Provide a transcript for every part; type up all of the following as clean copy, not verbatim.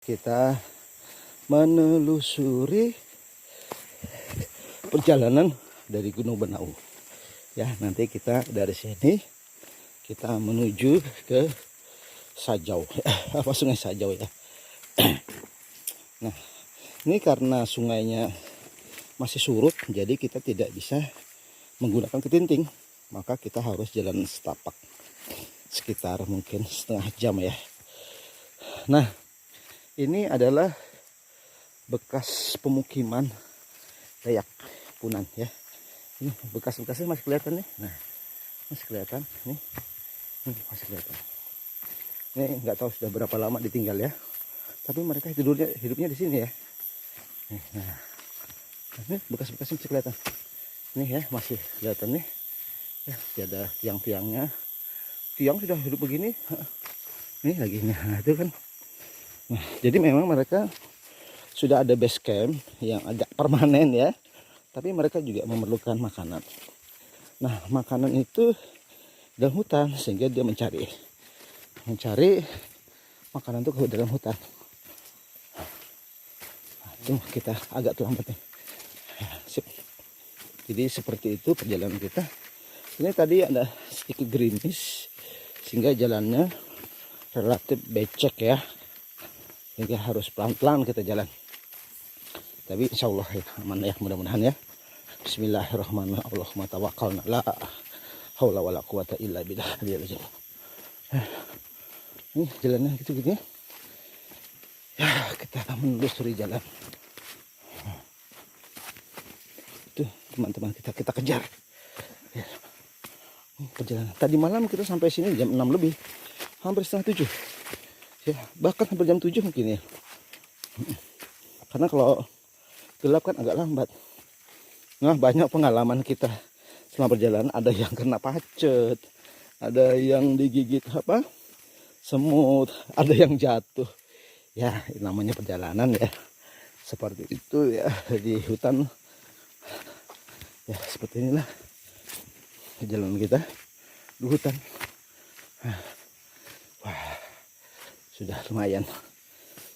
Kita menelusuri perjalanan dari Gunung Benau. Ya, nanti kita dari sini kita menuju ke Sajau, apa Sungai Sajau ya. Nah, ini karena sungainya masih surut, jadi kita tidak bisa menggunakan ketinting, maka kita harus jalan setapak sekitar mungkin setengah jam ya. Nah, ini adalah bekas pemukiman Dayak Punan ya. Ini bekas-bekasnya masih kelihatan nih. Nah, masih kelihatan nih. Masih kelihatan. Ini nggak tahu sudah berapa lama ditinggal ya. Tapi mereka hidupnya di sini ya. Nah, ini bekas-bekasnya masih kelihatan. Ini ya masih kelihatan nih. Ya, ada tiang-tiangnya. Tiang sudah hidup begini. Ini lagi nah itu kan. Nah, jadi memang mereka sudah ada base camp yang agak permanen ya. Tapi mereka juga memerlukan makanan. Nah, makanan itu dalam hutan sehingga dia mencari makanan itu ke dalam hutan. Nah, itu kita agak terlambat nih. Sip. Jadi seperti itu perjalanan kita. Ini tadi ada sedikit gerimis sehingga jalannya relatif becek ya. Sehingga harus pelan-pelan kita jalan. Tapi insya Allah ya, aman ya, mudah-mudahan ya. Bismillahirrahmanirrahim. Allahumma tawakkalna la haula wala quwata illa billah. Ini jalannya gitu-gitu ya. Ya, kita menelusuri jalan. Itu teman-teman kita kejar. Ya. Perjalanan. Tadi malam kita sampai sini jam 6 lebih. Hampir setengah 7. Ya, bahkan hampir jam 7 mungkin ya. Karena kalau gelap kan agak lambat. Nah, banyak pengalaman kita selama perjalanan. Ada yang kena pacet, ada yang digigit semut, ada yang jatuh. Ya, namanya perjalanan ya. Seperti itu ya di hutan. Ya, seperti inilah perjalanan kita di hutan. Wah, sudah lumayan.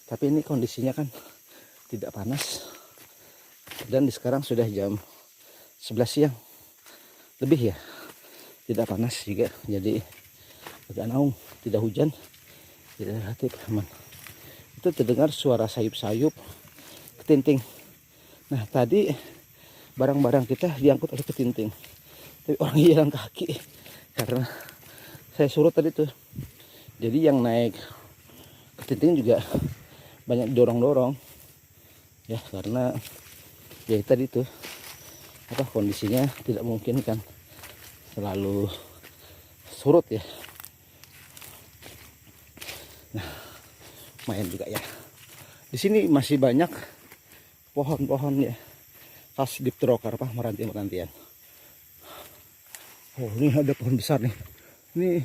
Tapi ini kondisinya kan tidak panas. Dan sekarang sudah jam 11 siang. Lebih ya. Tidak panas juga. Jadi agak naung, tidak hujan. Tidak relatif aman. Itu terdengar suara sayup-sayup ketinting. Nah, tadi barang-barang kita diangkut oleh ketinting. Tapi orang hilang kaki karena saya surut tadi tuh. Jadi yang naik ketinting juga banyak dorong-dorong ya, karena ya tadi tuh kondisinya tidak mungkin kan selalu surut ya. Nah, lumayan juga ya. Di sini masih banyak pohon-pohon ya, khas Dipterocarpa meranti-merantian. Oh, ini ada pohon besar nih. Ini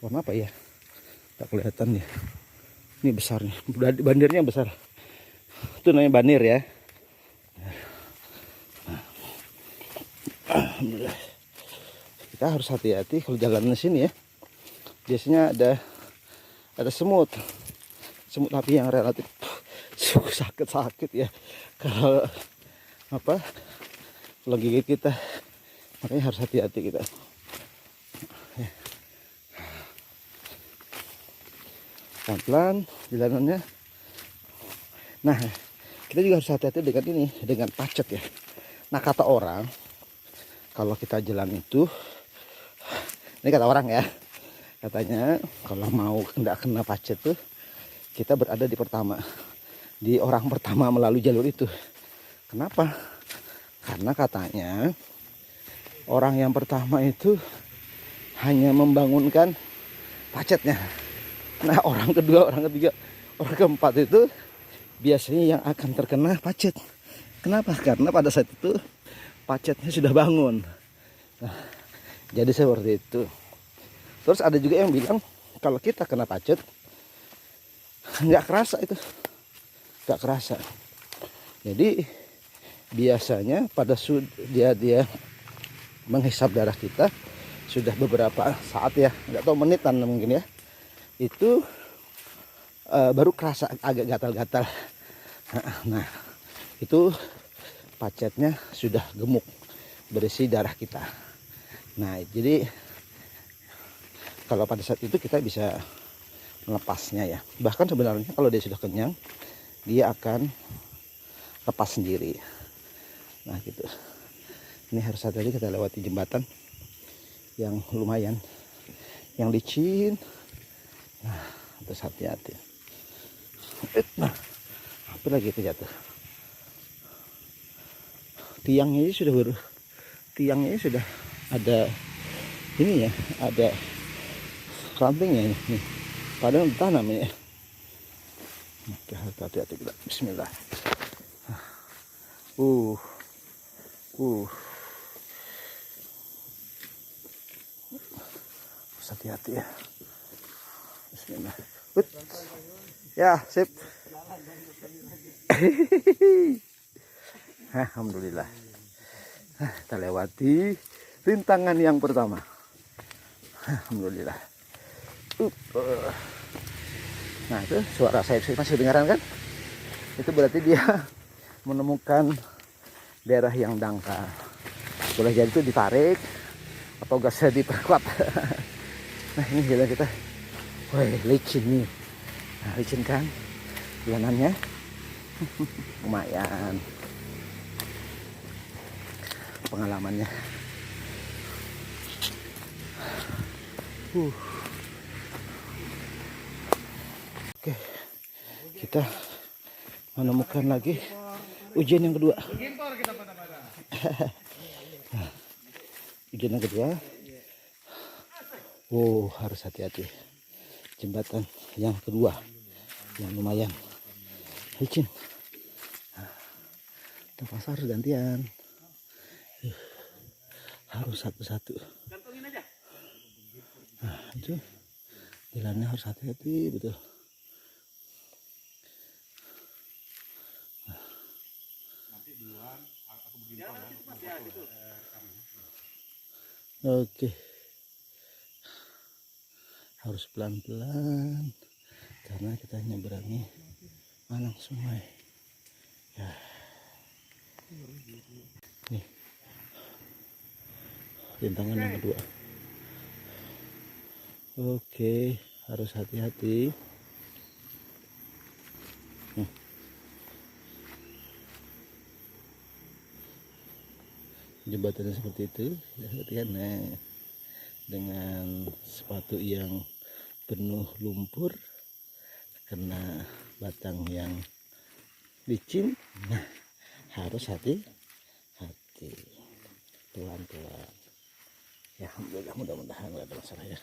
pohon apa ya? Tak kelihatan ya. Ini besar nih, bandirnya besar. Itu namanya banir ya. Alhamdulillah. Kita harus hati-hati kalau jalan di sini ya. Biasanya ada semut tapi yang relatif sakit ya. Kalau kalau gigit kita, makanya harus hati-hati kita. Pelan-pelan jalanannya. Nah, kita juga harus hati-hati dengan pacet ya. Nah, kata orang kalau kita jalan itu, ini kata orang ya, katanya kalau mau tidak kena pacet tuh kita berada di orang pertama melalui jalur itu. Kenapa? Karena katanya orang yang pertama itu hanya membangunkan pacetnya. Nah, orang kedua, orang ketiga, orang keempat itu biasanya yang akan terkena pacet. Kenapa? Karena pada saat itu pacetnya sudah bangun. Nah, jadi seperti itu. Terus ada juga yang bilang kalau kita kena pacet nggak kerasa itu, nggak kerasa. Jadi biasanya pada dia menghisap darah kita sudah beberapa saat ya, nggak tahu menitan mungkin ya. Itu baru kerasa agak gatal-gatal. Nah, itu pacetnya sudah gemuk, berisi darah kita. Nah, jadi kalau pada saat itu kita bisa melepasnya ya. Bahkan sebenarnya kalau dia sudah kenyang, dia akan lepas sendiri. Nah gitu. Ini harus hati-hati kita lewati jembatan yang lumayan, yang licin. Nah, harus hati-hati. Nah, apa lagi itu jatuh? Tiangnya ini sudah ada ini ya, ada rantingnya ini. Padahal tanam ini. Oke, hati-hati kita. Bismillah. Hati-hati ya. Bismillah. Ya, sip. Alhamdulillah. Kita lewati rintangan yang pertama. Alhamdulillah. Nah, itu suara saya masih dengaran kan? Itu berarti dia menemukan daerah yang dangkal. Boleh jadi itu ditarik atau gasnya diperkuat. Nah, ini jalan kita. Wih, licin nih. Nah, licin kan jalanannya. Lumayan pengalamannya. Oke, kita menemukan lagi ujian yang kedua. Ujian yang kedua. Harus hati-hati. Jembatan yang kedua yang lumayan licin. Terpaksa harus gantian. Harus satu-satu. Nah, itu jalannya harus hati-hati betul. Oke, harus pelan-pelan karena kita nyeberangi anak sungai ya. Nih rintangan yang kedua. Oke, harus hati-hati. Jembatannya seperti itu ya, nah, dengan sepatu yang penuh lumpur, kena batang yang licin. Nah, harus hati-hati, pelan-pelan ya. Alhamdulillah, mudah-mudahan nggak ada masalah ya.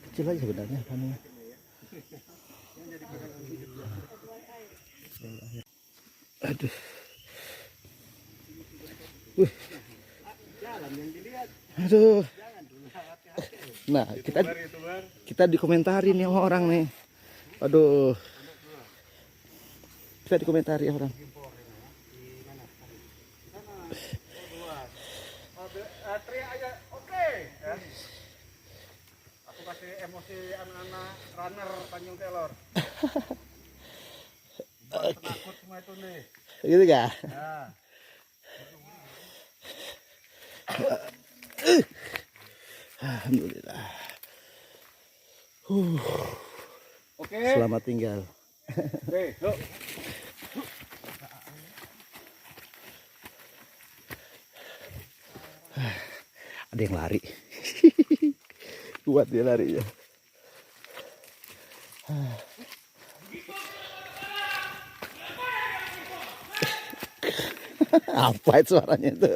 Kecil aja sebenarnya panunya. Aduh. Aduh. Nah, kita dikomentarin nih orang nih. Aduh. Kita dikomentari orang. Teriak aja, oke. Aku kasih emosi anak-anak runner Tanjung Kelor. Penakut semua itu nih. Gitu gak? Nah. Alhamdulillah. Oke. Selamat tinggal. Oke, yuk. Ada yang lari. Kuat dia lari ya. Apa itu suaranya itu?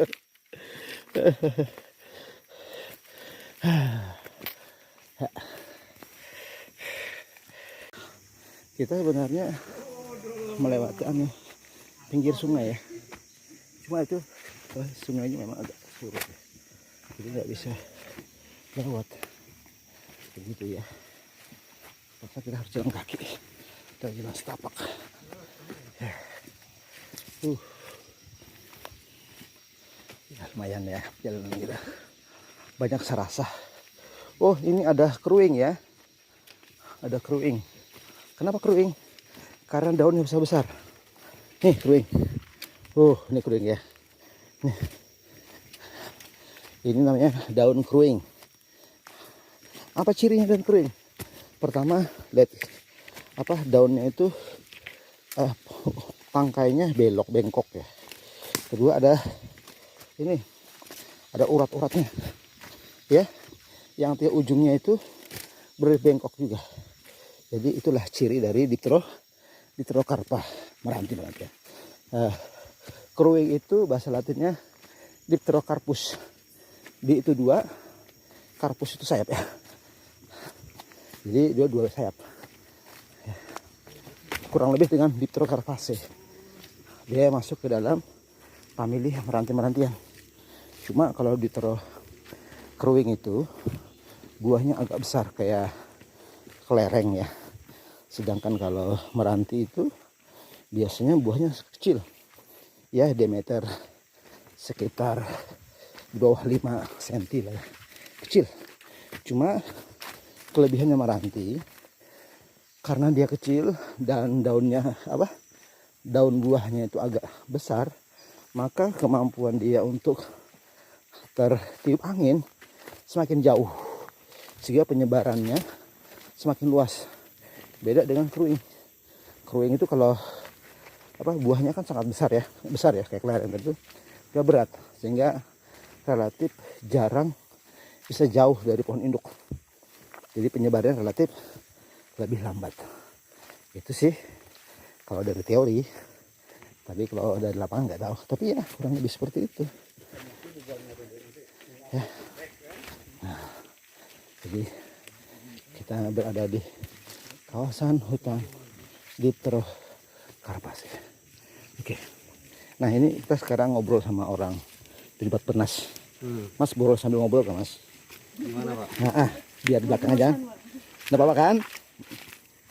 Kita sebenarnya melewati pinggir sungai ya. Cuma itu sungainya memang agak surut ya. Jadi nggak bisa lewat begitu ya. Maka kita harus jalan kaki. Kita jalan setapak. Ya. lumayan ya jalanan kita. Banyak serasa. Oh, ini ada keruing ya. Ada keruing. Kenapa keruing? Karena daunnya besar-besar. Nih keruing. Ini keruing ya. Nih. Ini namanya daun keruing. Apa cirinya daun keruing? Pertama, lihat daunnya itu tangkainya belok bengkok ya. Kedua ada urat-uratnya ya, yang tiap ujungnya itu berbengkok juga. Jadi itulah ciri dari Dipterocarpa meranti banget ya. Keruing itu bahasa Latinnya Dipterocarpus. Di itu 2, carpus itu sayap ya. Jadi dua sayap. Kurang lebih dengan Dipterocarpaceae. Dia masuk ke dalam famili meranti-merantian. Cuma kalau Dipterokeruing itu buahnya agak besar kayak kelereng ya. Sedangkan kalau meranti itu biasanya buahnya kecil. Ya diameter sekitar di bawah 5 cm lah. Kecil. Cuma kelebihannya meranti karena dia kecil dan daunnya daun buahnya itu agak besar, maka kemampuan dia untuk tertiup angin semakin jauh, sehingga penyebarannya semakin luas. Beda dengan keruing. Keruing itu kalau buahnya kan sangat besar ya kayak kelereng itu, gak berat, sehingga relatif jarang bisa jauh dari pohon induk. Jadi penyebarannya relatif lebih lambat. Itu sih kalau dari teori. Tapi kalau dari lapangan nggak tahu. Tapi ya kurang lebih seperti itu. Ya. Nah, jadi kita berada di kawasan hutan Dipterocarpaceae. Oke. Nah ini kita sekarang ngobrol sama orang di tempat penas. Mas ngobrol sambil ngobrol kan mas? Gimana Pak? Nah, biar di belakang aja. Nggak apa-apa kan?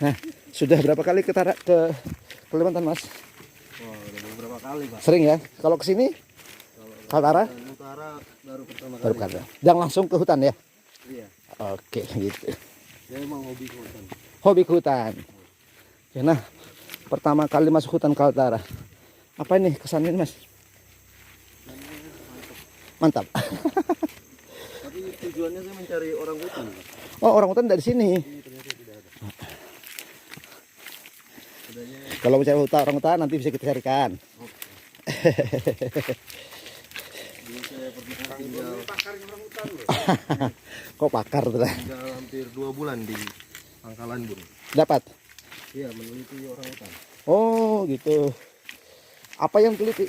Nah, sudah berapa kali ke Kalimantan mas? Wah, udah beberapa kali Pak. Sering ya? Kalau ke sini? Kaltara? Utara baru pertama Baru kali. kali. Jangan langsung ke hutan ya? Iya. Oke, gitu. Dia emang hobi ke hutan. Hobi ke hutan. Ya, nah, pertama kali masuk hutan Kaltara. Apa ini kesannya mas? Mantap. Tapi tujuannya saya mencari orang hutan. Oh, orang hutan dari sini. Ini ternyata tidak ada. Adanya Kalau mencari orang hutan nanti bisa kita carikan. dulu saya pernah tinggal orang hutan loh. Kok pakar tuh? Tinggal hampir 2 bulan di Pangkalan Bun. Dapat? Iya, meneliti orang hutan. Oh, gitu. Apa yang teliti?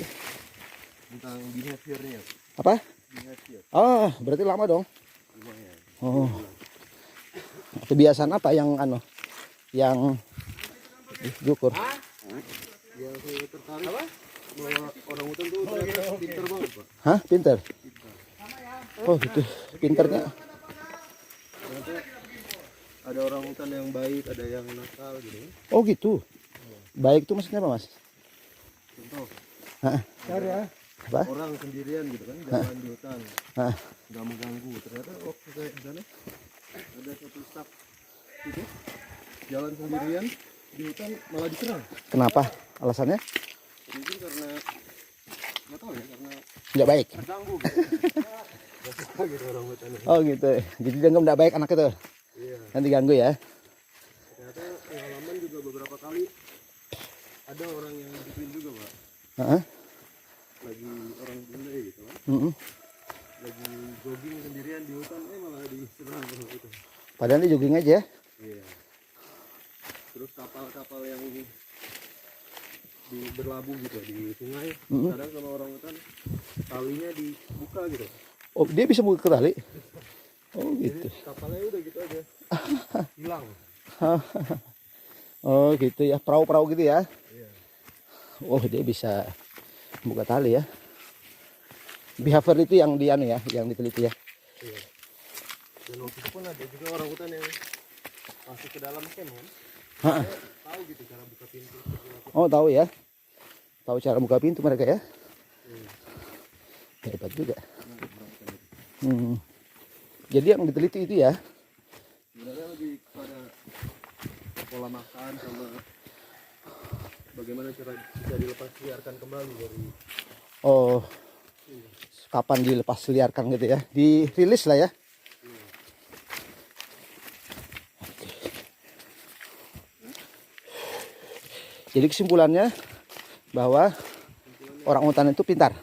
Tentang behaviornya. Apa? Behavior. Oh, berarti lama dong. Lumayan. Oh. Kebiasaan apa yang yang diukur? Yang saya tertarik bahwa orang hutan tuh ternyata pinter banget Pak. Hah, pinter? Oh gitu, pinternya. Ternyata ada orang hutan yang baik, ada yang nakal gitu. Oh gitu. Baik itu maksudnya apa mas? Contoh, Hah? Apa? orang sendirian gitu kan, jalan di hutan, Hah? nggak mengganggu. Ternyata waktu saya di sana ada satu staff gitu, jalan sendirian di hutan malah diserang. Kenapa? Alasannya? Mungkin karena nggak tahu ya, karena Nggak baik. terganggu gitu. Gak suka gitu orang hutan. Oh gitu. Jadi dianggap nggak baik anak itu. Iya. Nanti ganggu ya. Ternyata pengalaman juga beberapa kali ada orang yang gituin juga Pak. Heeh. Lagi orang bule gitu kan, Mm-mm. lagi jogging sendirian di hutan, malah diserang orang hutan. Padahal dia jogging aja. Iya. Terus kapal-kapal yang berlabuh gitu di sungai, kadang sama orang hutan talinya dibuka gitu. Oh dia bisa buka tali. Oh gitu. Jadi kapalnya udah gitu aja hilang. Oh gitu ya, perahu-perahu gitu ya. Iya. Oh dia bisa buka tali ya. Behavior itu yang yang diteliti ya. Iya. Dan waktu itu pun ada juga orang hutan yang masuk ke dalam camp kan. Hah. Saya tahu gitu cara buka pintu. Oh tahu ya. Tahu cara buka pintu mereka ya. Hebat juga. Jadi yang diteliti itu ya. Sebenarnya lebih kepada pola makan sama bagaimana cara bisa dilepas liarkan kembali dari Oh, kapan dilepas liarkan gitu ya, dirilis lah ya. Jadi kesimpulannya bahwa orang hutan itu pintar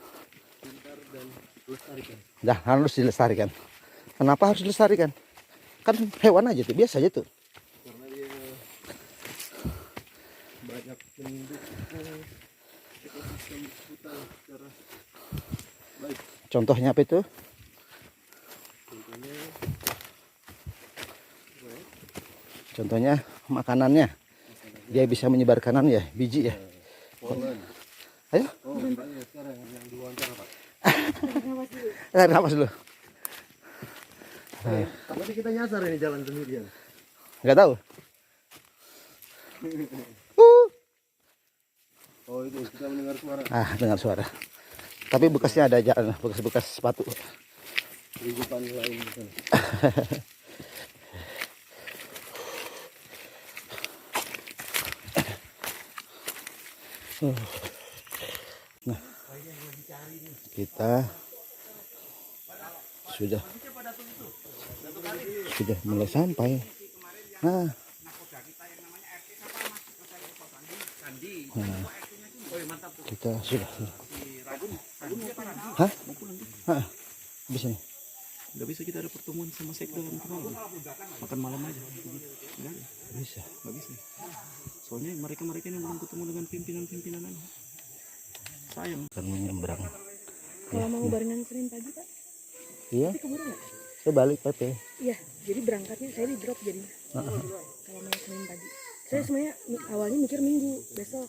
dan dilestarikan. Nah, harus dilestarikan. Kenapa harus dilestarikan? Kan hewan aja tuh, biasa aja tuh. Karena dia banyak mendukung ekosistem hutan secara baik. Contohnya apa itu? Contohnya Contohnya makanannya. Dia bisa menyebarkan ya, biji ya. polen. Ayo, Oh, misalnya sekarang yang diwawancara, Pak. tarik nafas dulu. Tapi kita nyasar ini jalan sendirian. Nggak tahu. Oh, itu kita mendengar suara Dengar suara. Tapi bekasnya ada jalan, bekas-bekas sepatu. kehidupan lain di sana. Nah, kita sudah mulai sampai. Nah, kita sudah. Hah? Hah? Bisa nih. Nggak bisa kita ada pertemuan sama sekda kan kemarin. Makan malam aja. Nggak ada. Bisa. Nggak bisa. Soalnya mereka yang belum ketemu dengan pimpinan-pimpinan. Sayang. Akan menyeberang. Kalau mau barengan Senin pagi Pak, Iya, tapi keburu nggak? saya balik PP. Iya, jadi berangkatnya saya di drop jadinya. Kalau mau Senin pagi. Saya sebenarnya awalnya mikir Minggu besok.